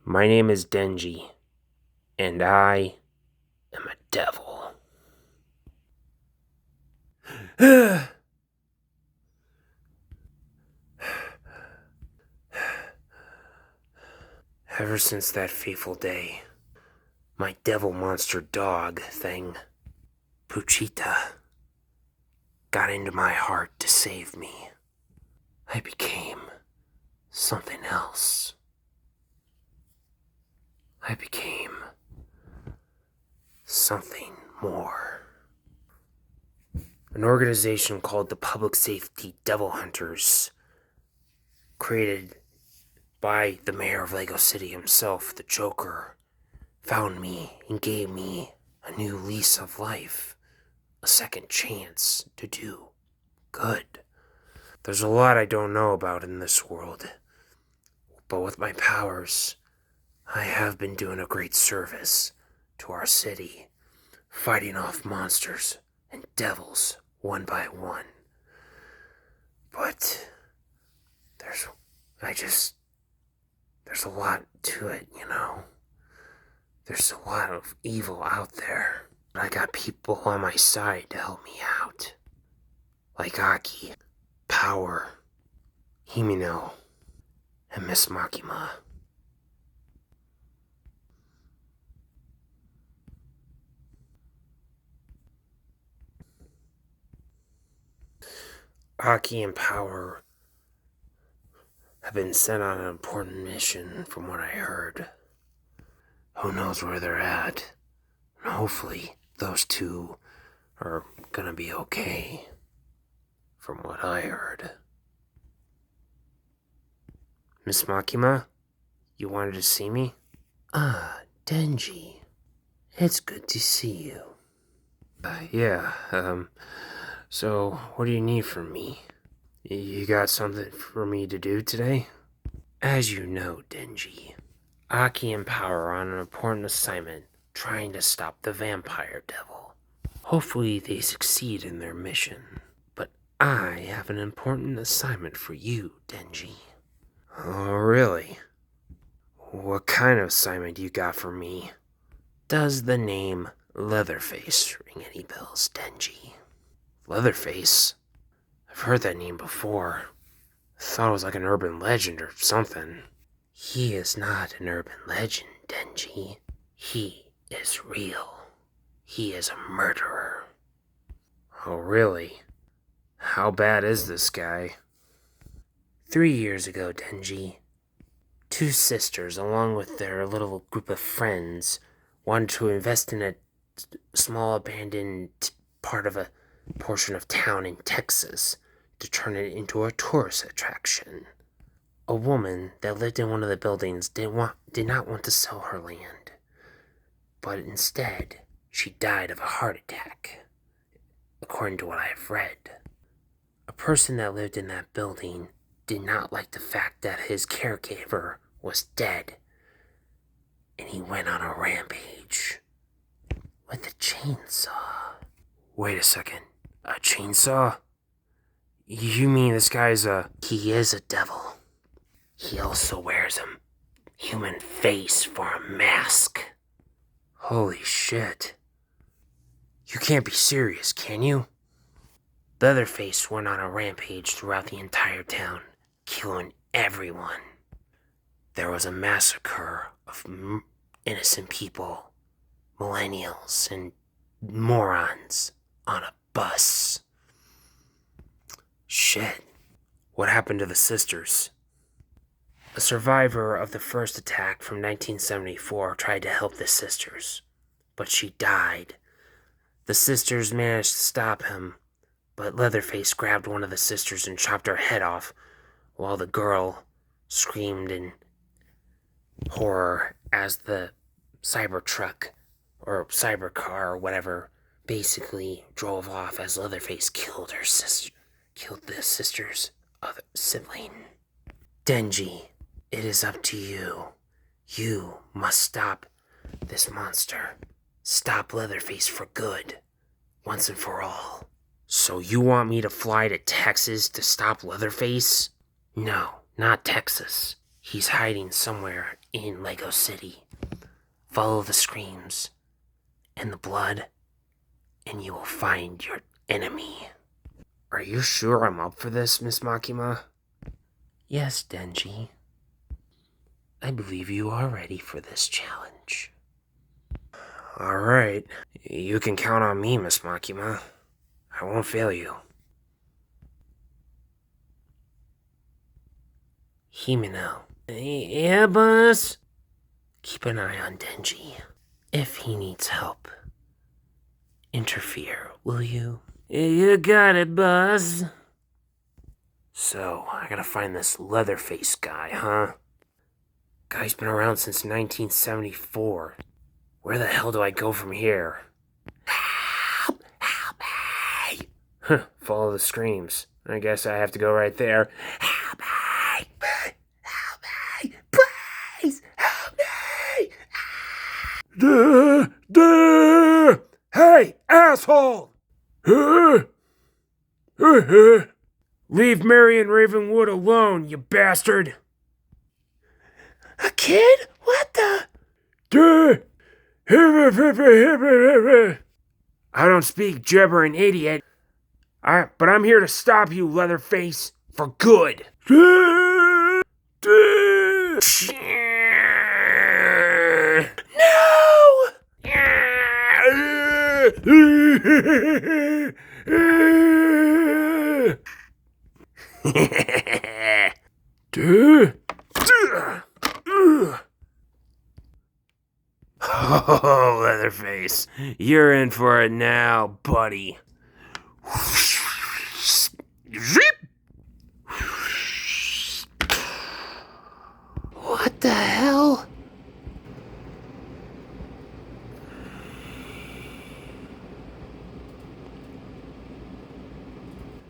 My name is Denji, and I am a devil. Ever since that fateful day, my devil monster dog thing, Puchita, got into my heart to save me. I became something else. I became something more. An organization called the Public Safety Devil Hunters, created by the mayor of Lego City himself, the Joker, found me and gave me a new lease of life, a second chance to do good. There's a lot I don't know about in this world, but with my powers, I have been doing a great service to our city, fighting off monsters and devils one by one. But there's a lot to it, you know. There's a lot of evil out there. But I got people on my side to help me out. Like Aki, Power, Himino, and Miss Makima. Aki and Power have been sent on an important mission from what I heard. Who knows where they're at? And hopefully those two are gonna be okay, from what I heard. Miss Makima, you wanted to see me? Ah, Denji. It's good to see you. So what do you need from me? You got something for me to do today? As you know, Denji, Aki and Power are on an important assignment trying to stop the vampire devil. Hopefully they succeed in their mission. But I have an important assignment for you, Denji. Oh, really? What kind of assignment you got for me? Does the name Leatherface ring any bells, Denji? Leatherface? I've heard that name before. I thought it was like an urban legend or something. He is not an urban legend, Denji. He is real. He is a murderer. Oh, really? How bad is this guy? 3 years ago, Denji, two sisters, along with their little group of friends, wanted to invest in a small abandoned part of a portion of town in Texas to turn it into a tourist attraction. A woman that lived in one of the buildings did not want to sell her land, but instead she died of a heart attack, according to what I have read. A person that lived in that building did not like the fact that his caregiver was dead, and he went on a rampage with a chainsaw. Wait a second, a chainsaw? You mean this guy's He is a devil. He also wears a human face for a mask. Holy shit. You can't be serious, can you? Leatherface went on a rampage throughout the entire town, killing everyone. There was a massacre of innocent people, millennials, and morons on a bus. Shit. What happened to the sisters? A survivor of the first attack from 1974 tried to help the sisters, but she died. The sisters managed to stop him, but Leatherface grabbed one of the sisters and chopped her head off, while the girl screamed in horror as the Cybertruck, or Cybercar, or whatever, basically drove off as Leatherface killed the sister's other sibling. Denji, it is up to you. You must stop this monster. Stop Leatherface for good, once and for all. So you want me to fly to Texas to stop Leatherface? No, not Texas. He's hiding somewhere in Lego City. Follow the screams and the blood, and you will find your enemy. Are you sure I'm up for this, Miss Makima? Yes, Denji. I believe you are ready for this challenge. Alright. You can count on me, Miss Makima. I won't fail you. Himeno. Yeah, boss? Keep an eye on Denji. If he needs help, interfere, will you? You got it, boss. So, I gotta find this Leatherface guy, huh? Guy's been around since 1974. Where the hell do I go from here? Help! Help me! Huh, follow the screams. I guess I have to go right there. Help me! Help me! Please! Help me! Hey, asshole! Leave Marion Ravenwood alone, you bastard! A kid? What the? I don't speak gibbering, idiot. But I'm here to stop you, Leatherface, for good. No! Oh, Leatherface, you're in for it now, buddy. What the hell?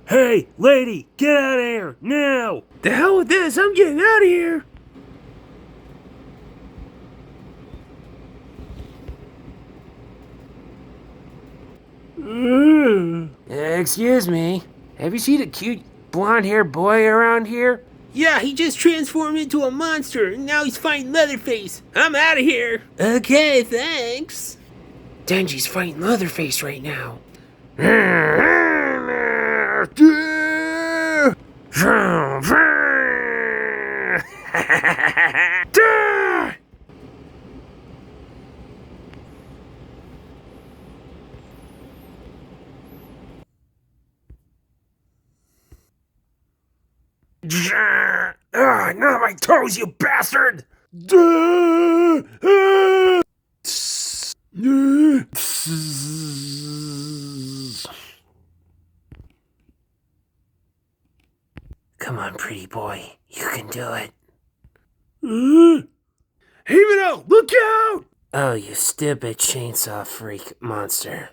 Hey, lady, get out of here, now! The hell with this, I'm getting out of here! Excuse me, have you seen a cute blonde-haired boy around here? Yeah, he just transformed into a monster, and now he's fighting Leatherface. I'm out of here. Okay, thanks. Denji's fighting Leatherface right now. Not my toes, you bastard! Come on, pretty boy. You can do it. Himeno, look out! Oh, you stupid chainsaw freak monster.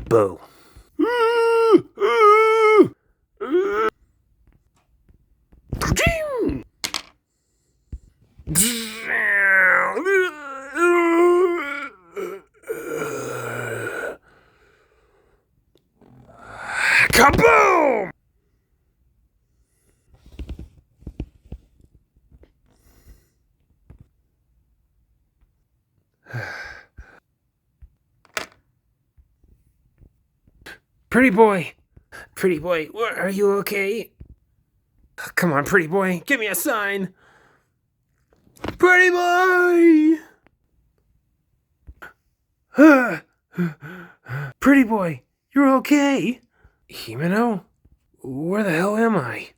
Boo. Kaboom! Pretty boy, are you okay? Come on, pretty boy, give me a sign. Pretty boy! Pretty boy, you're okay? Himeno? Where the hell am I?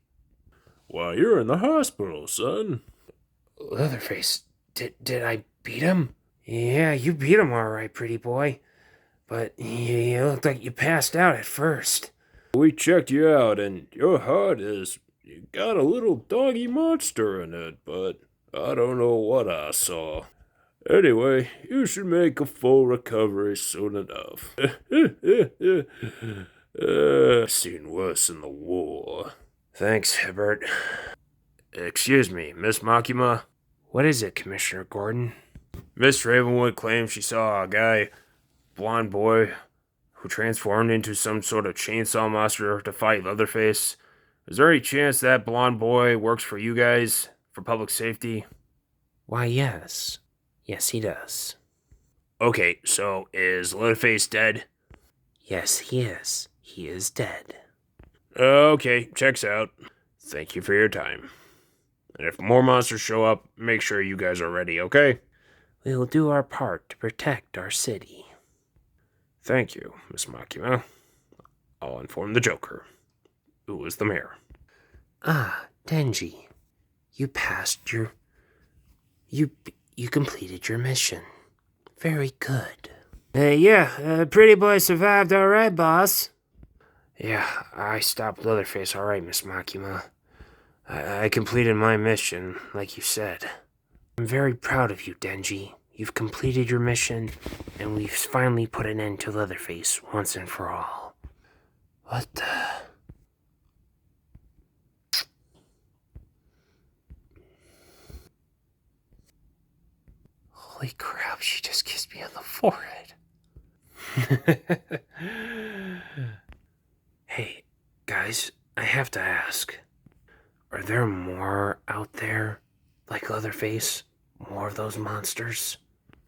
Why, you're in the hospital, son. Leatherface, did I beat him? Yeah, you beat him all right, pretty boy. But you looked like you passed out at first. We checked you out, and your heart you got a little doggy monster in it, but I don't know what I saw. Anyway, you should make a full recovery soon enough. Seen worse in the war. Thanks, Hibbert. Excuse me, Miss Makima? What is it, Commissioner Gordon? Miss Ravenwood claims she saw a guy, blonde boy, who transformed into some sort of chainsaw monster to fight Leatherface. Is there any chance that blonde boy works for you guys, for public safety? Why, yes. Yes, he does. Okay, so is Leatherface dead? Yes, he is. He is dead. Okay, checks out. Thank you for your time. And if more monsters show up, make sure you guys are ready, okay? We will do our part to protect our city. Thank you, Miss Makima. I'll inform the Joker, who is the mayor. Ah, Denji. You passed your... You completed your mission. Very good. Pretty boy survived all right, boss. Yeah, I stopped Leatherface all right, Miss Makima. I completed my mission, like you said. I'm very proud of you, Denji. You've completed your mission, and we've finally put an end to Leatherface once and for all. What the... Holy crap, she just kissed me on the forehead. Hey, guys, I have to ask. Are there more out there like Leatherface? More of those monsters?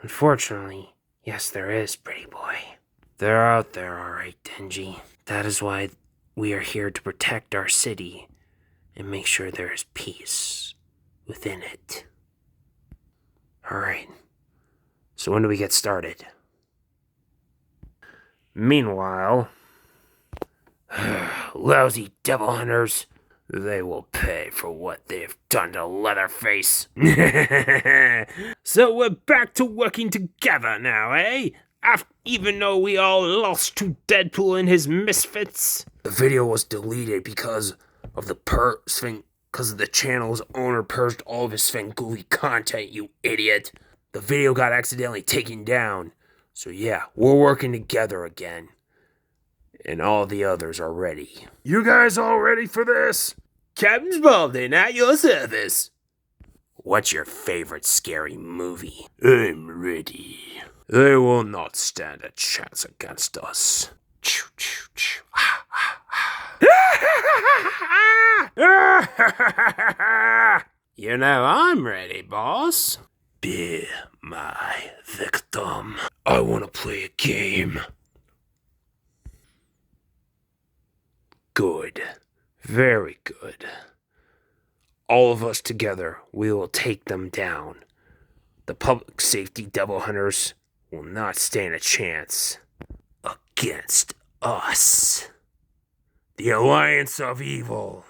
Unfortunately, yes, there is, pretty boy. They're out there, alright, Denji. That is why we are here to protect our city and make sure there is peace within it. Alright. So when do we get started? Meanwhile, lousy devil hunters, they will pay for what they've done to Leatherface. So we're back to working together now, eh? Even though we all lost to Deadpool and his misfits. The video was deleted because of the channel's owner purged all of his Svengoolie content, you idiot. The video got accidentally taken down. So yeah, we're working together again. And all the others are ready. You guys all ready for this? Captain Spaulding, at your service. What's your favorite scary movie? I'm ready. They will not stand a chance against us. Choo, choo, choo. You know I'm ready, boss. Be my victim. I want to play a game. Good. Very good. All of us together, we will take them down. The public safety devil hunters will not stand a chance against us. The Alliance of Evil.